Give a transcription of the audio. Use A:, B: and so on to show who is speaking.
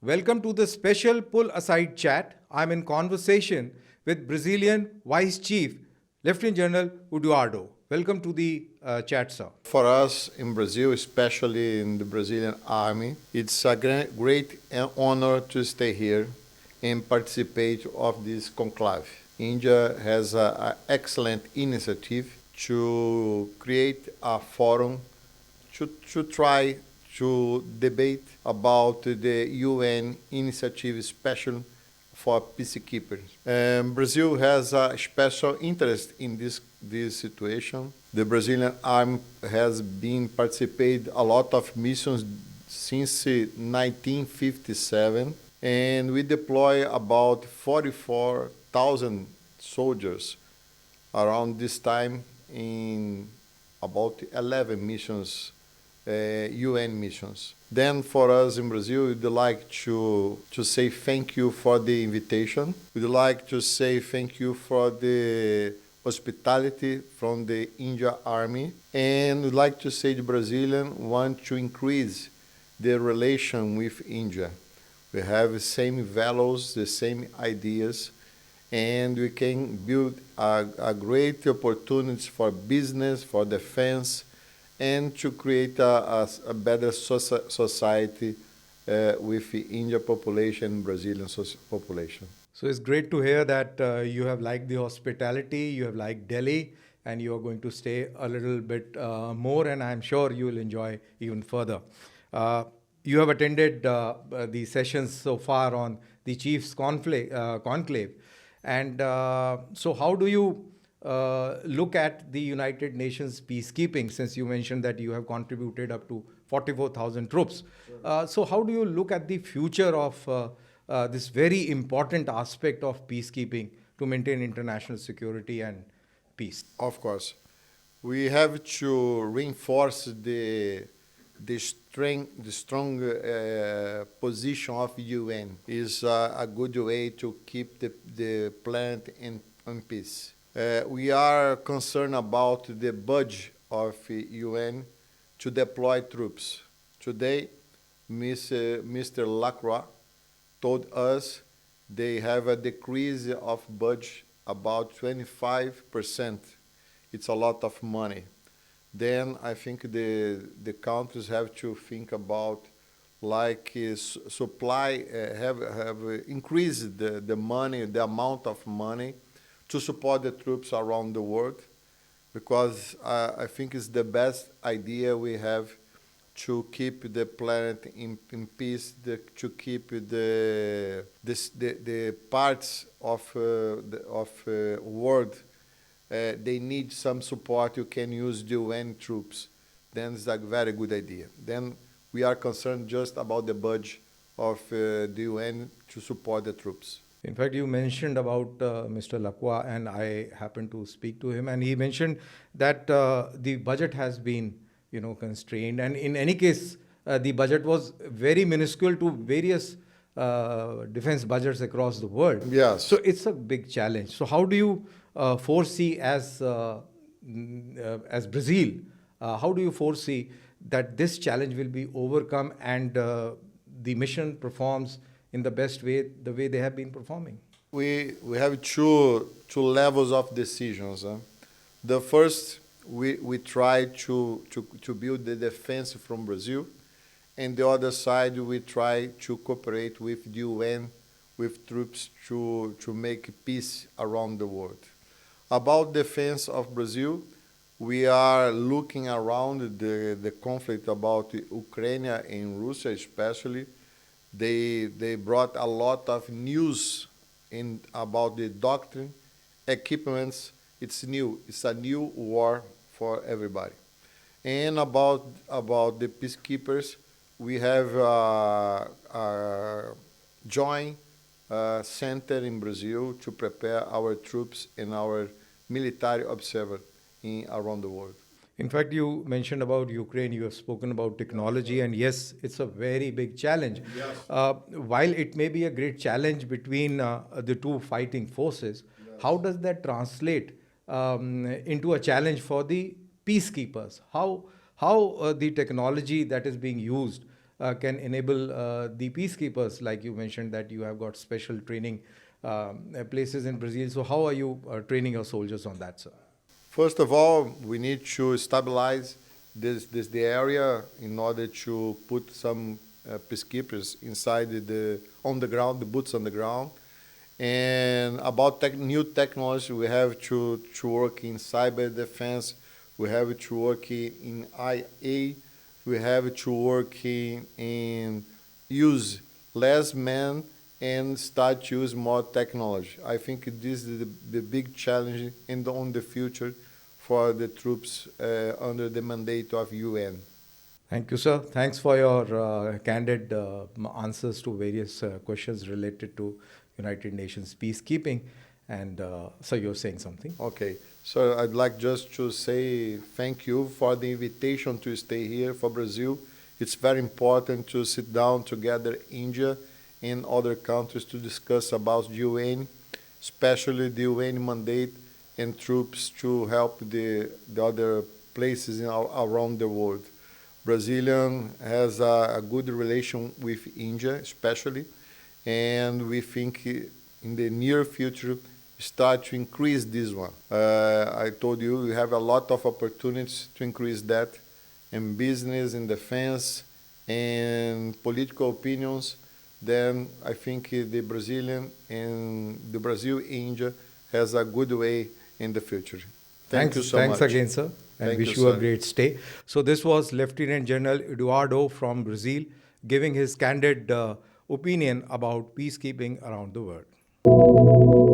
A: Welcome to the special pull aside chat. I'm in conversation with Brazilian Vice Chief Lieutenant General Eduardo. Welcome to the chat, sir.
B: For us in Brazil, especially in the Brazilian Army, it's a great honor to stay here and participate of this conclave. India has an excellent initiative to create a forum to try to debate about the UN initiative special for peacekeepers. Brazil has a special interest in this situation. The Brazilian Army has been participated a lot of missions since 1957, and we deploy about 44,000 soldiers around this time in about 11 missions, UN missions. Then for us in Brazil, we'd like to say thank you for the invitation. We'd like to say thank you for the hospitality from the Indian Army. And we'd like to say the Brazilian want to increase the relation with India. We have the same values, the same ideas, and we can build a great opportunities for business, for defense, and to create a better society with the Indian population and Brazilian population.
A: So it's great to hear that you have liked the hospitality, you have liked Delhi, and you are going to stay a little bit more, and I'm sure you will enjoy even further. You have attended the sessions so far on the Chiefs Conclave. And so how do you look at the United Nations peacekeeping, since you mentioned that you have contributed up to 44,000 troops? So how do you look at the future of this very important aspect of peacekeeping to maintain international security and peace?
B: Of course, we have to reinforce the strong position of UN. Is a good way to keep the planet in peace. We are concerned about the budget of UN to deploy troops. Today, Mr. Lacroix told us they have a decrease of budget about 25%. It's a lot of money. Then I think the countries have to think about like supply, have increased the money, the amount of money to support the troops around the world, because I think it's the best idea we have to keep the planet in peace, to keep the parts of world. They need some support. You can use the UN troops. Then it's a very good idea. Then we are concerned just about the budget of the UN to support the troops.
A: In fact, you mentioned about Mr. Lacroix, and I happened to speak to him, and he mentioned that the budget has been, constrained, and in any case, the budget was very minuscule to various defense budgets across the world.
B: Yes.
A: So it's a big challenge. So how do you foresee as Brazil? How do you foresee that this challenge will be overcome and the mission performs in the best way, the way they have been performing?
B: We have two levels of decisions. The first, we try to build the defense from Brazil, and the other side, we try to cooperate with the UN, with troops to make peace around the world. About defense of Brazil, we are looking around the conflict about Ukraine and Russia especially. They brought a lot of news about the doctrine, equipments. It's new. It's a new war for everybody. And about the peacekeepers, we have a joint center in Brazil to prepare our troops and our military observers around the world.
A: In fact, you mentioned about Ukraine, you have spoken about technology, and yes, it's a very big challenge.
B: Yes.
A: While it may be a great challenge between the two fighting forces, yes, how does that translate into a challenge for the peacekeepers? How the technology that is being used can enable the peacekeepers, like you mentioned that you have got special training places in Brazil. So how are you training your soldiers on that, sir?
B: First of all, we need to stabilize the area in order to put some peacekeepers inside on the ground, the boots on the ground. And about new technology, we have to work in cyber defense, we have to work in IA, we have to work in use less men and start to use more technology. I think this is the big challenge on the future for the troops under the mandate of UN.
A: Thank you, sir. Thanks for your candid answers to various questions related to United Nations peacekeeping. And so you're saying something.
B: Okay, so I'd like just to say thank you for the invitation to stay here for Brazil. It's very important to sit down together, India and other countries, to discuss about UN, especially the UN mandate and troops to help the other places around the world. Brazilian has a good relation with India, especially, and we think in the near future start to increase this one. I told you we have a lot of opportunities to increase that in business, in defense, and political opinions. Then I think the Brazilian and the Brazil-India has a good way in the future. Thank you so
A: Thanks
B: much.
A: again, sir, and
B: Thank
A: wish
B: you,
A: you a
B: sir.
A: great stay. So this was Lieutenant General Eduardo from Brazil giving his candid opinion about peacekeeping around the world.